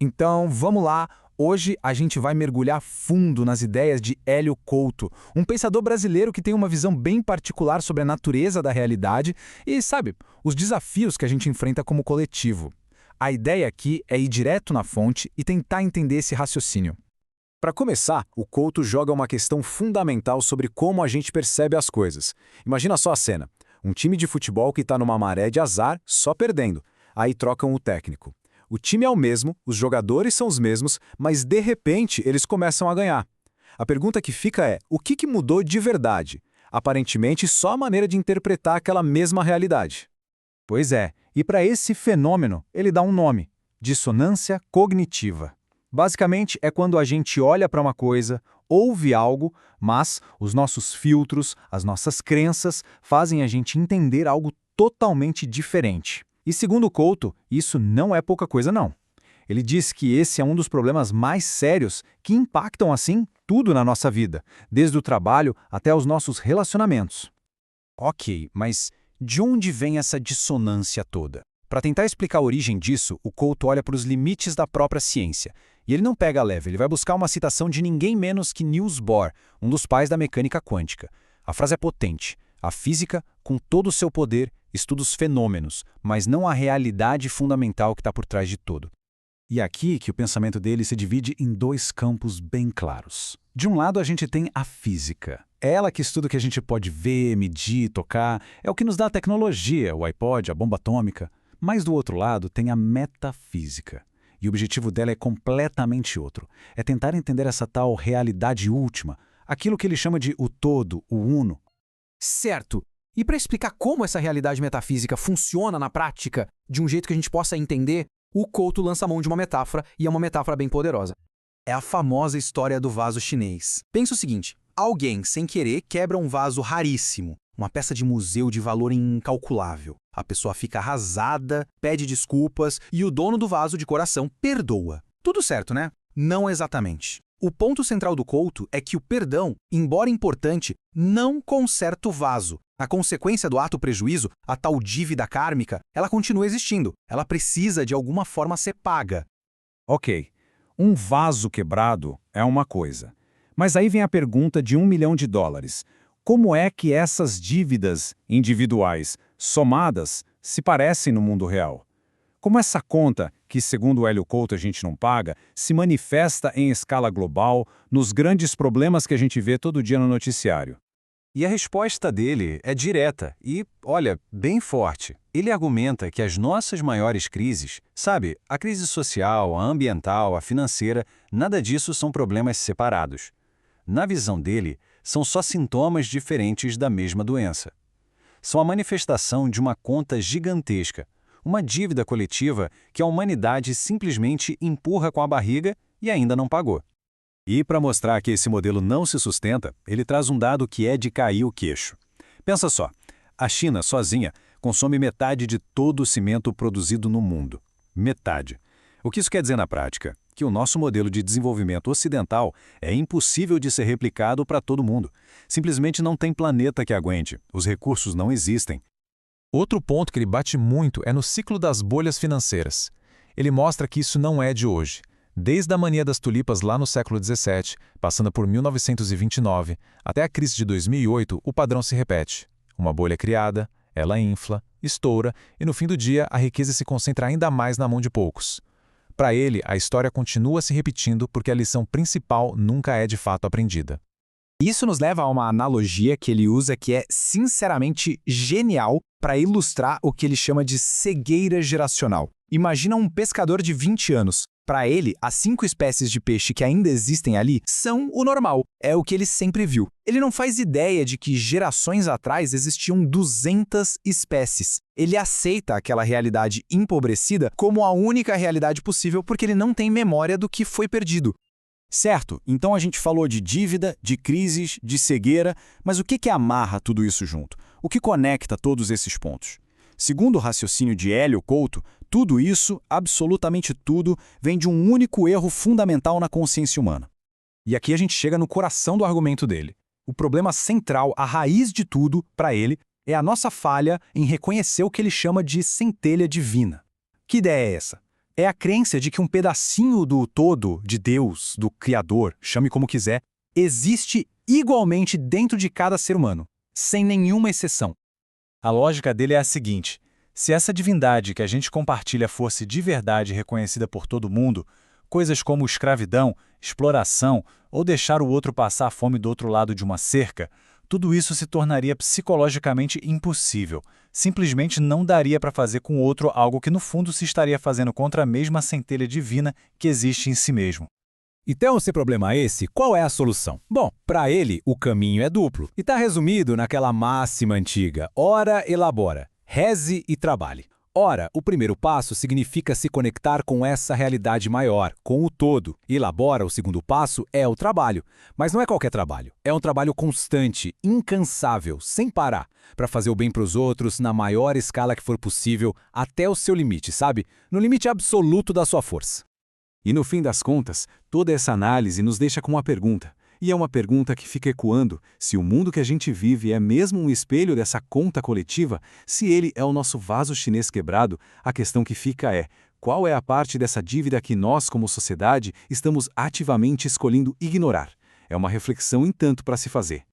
Então, vamos lá. Hoje a gente vai mergulhar fundo nas ideias de Hélio Couto, um pensador brasileiro que tem uma visão bem particular sobre a natureza da realidade e, sabe, os desafios que a gente enfrenta como coletivo. A ideia aqui é ir direto na fonte e tentar entender esse raciocínio. Para começar, o Couto joga uma questão fundamental sobre como a gente percebe as coisas. Imagina só a cena. Um time de futebol que está numa maré de azar, só perdendo. Aí trocam o técnico. O time é o mesmo, os jogadores são os mesmos, mas de repente eles começam a ganhar. A pergunta que fica é, o que mudou de verdade? Aparentemente só a maneira de interpretar aquela mesma realidade. Pois é, e para esse fenômeno ele dá um nome: dissonância cognitiva. Basicamente é quando a gente olha para uma coisa, ouve algo, mas os nossos filtros, as nossas crenças fazem a gente entender algo totalmente diferente. E segundo Couto, isso não é pouca coisa não. Ele diz que esse é um dos problemas mais sérios que impactam, assim, tudo na nossa vida, desde o trabalho até os nossos relacionamentos. Ok, mas de onde vem essa dissonância toda? Para tentar explicar a origem disso, o Couto olha para os limites da própria ciência. E ele não pega leve, ele vai buscar uma citação de ninguém menos que Niels Bohr, um dos pais da mecânica quântica. A frase é potente. A física, com todo o seu poder, estuda os fenômenos, mas não a realidade fundamental que está por trás de tudo. E é aqui que o pensamento dele se divide em dois campos bem claros. De um lado, a gente tem a física. É ela que estuda o que a gente pode ver, medir, tocar. É o que nos dá a tecnologia, o iPod, a bomba atômica. Mas do outro lado, tem a metafísica. E o objetivo dela é completamente outro. É tentar entender essa tal realidade última, aquilo que ele chama de o todo, o uno. Certo. E para explicar como essa realidade metafísica funciona na prática, de um jeito que a gente possa entender, o Couto lança a mão de uma metáfora, e é uma metáfora bem poderosa. É a famosa história do vaso chinês. Pensa o seguinte: alguém, sem querer, quebra um vaso raríssimo, uma peça de museu de valor incalculável. A pessoa fica arrasada, pede desculpas e o dono do vaso, de coração, perdoa. Tudo certo, né? Não exatamente. O ponto central do Couto é que o perdão, embora importante, não conserta o vaso. A consequência do ato prejuízo, a tal dívida kármica, ela continua existindo. Ela precisa, de alguma forma, ser paga. Ok, um vaso quebrado é uma coisa. Mas aí vem a pergunta de $1 milhão. Como é que essas dívidas individuais, somadas, se parecem no mundo real? Como essa conta, que segundo Hélio Couto a gente não paga, se manifesta em escala global nos grandes problemas que a gente vê todo dia no noticiário? E a resposta dele é direta e, olha, bem forte. Ele argumenta que as nossas maiores crises, sabe, a crise social, a ambiental, a financeira, nada disso são problemas separados. Na visão dele, são só sintomas diferentes da mesma doença. São a manifestação de uma conta gigantesca, uma dívida coletiva que a humanidade simplesmente empurra com a barriga e ainda não pagou. E para mostrar que esse modelo não se sustenta, ele traz um dado que é de cair o queixo. Pensa só, a China, sozinha, consome metade de todo o cimento produzido no mundo. Metade. O que isso quer dizer na prática? Que o nosso modelo de desenvolvimento ocidental é impossível de ser replicado para todo mundo. Simplesmente não tem planeta que aguente, os recursos não existem. Outro ponto que ele bate muito é no ciclo das bolhas financeiras. Ele mostra que isso não é de hoje. Desde a mania das tulipas lá no século XVII, passando por 1929, até a crise de 2008, o padrão se repete. Uma bolha é criada, ela infla, estoura e no fim do dia a riqueza se concentra ainda mais na mão de poucos. Para ele, a história continua se repetindo porque a lição principal nunca é de fato aprendida. Isso nos leva a uma analogia que ele usa que é sinceramente genial para ilustrar o que ele chama de cegueira geracional. Imagina um pescador de 20 anos. Para ele, as 5 espécies de peixe que ainda existem ali são o normal, é o que ele sempre viu. Ele não faz ideia de que gerações atrás existiam 200 espécies. Ele aceita aquela realidade empobrecida como a única realidade possível porque ele não tem memória do que foi perdido. Certo, então a gente falou de dívida, de crises, de cegueira, mas o que amarra tudo isso junto? O que conecta todos esses pontos? Segundo o raciocínio de Hélio Couto, tudo isso, absolutamente tudo, vem de um único erro fundamental na consciência humana. E aqui a gente chega no coração do argumento dele. O problema central, a raiz de tudo, para ele, é a nossa falha em reconhecer o que ele chama de centelha divina. Que ideia é essa? É a crença de que um pedacinho do todo, de Deus, do Criador, chame como quiser, existe igualmente dentro de cada ser humano, sem nenhuma exceção. A lógica dele é a seguinte: se essa divindade que a gente compartilha fosse de verdade reconhecida por todo mundo, coisas como escravidão, exploração ou deixar o outro passar fome do outro lado de uma cerca, tudo isso se tornaria psicologicamente impossível. Simplesmente não daria para fazer com o outro algo que no fundo se estaria fazendo contra a mesma centelha divina que existe em si mesmo. Então, se problema é esse, qual é a solução? Bom, para ele, o caminho é duplo. E está resumido naquela máxima antiga: ora, elabora, reze e trabalhe. Ora, o primeiro passo significa se conectar com essa realidade maior, com o todo. Elabora, o segundo passo, é o trabalho. Mas não é qualquer trabalho. É um trabalho constante, incansável, sem parar, para fazer o bem para os outros na maior escala que for possível, até o seu limite, sabe? No limite absoluto da sua força. E no fim das contas, toda essa análise nos deixa com uma pergunta. E é uma pergunta que fica ecoando: se o mundo que a gente vive é mesmo um espelho dessa conta coletiva, se ele é o nosso vaso chinês quebrado, a questão que fica é: qual é a parte dessa dívida que nós, como sociedade, estamos ativamente escolhendo ignorar? É uma reflexão em tanto para se fazer.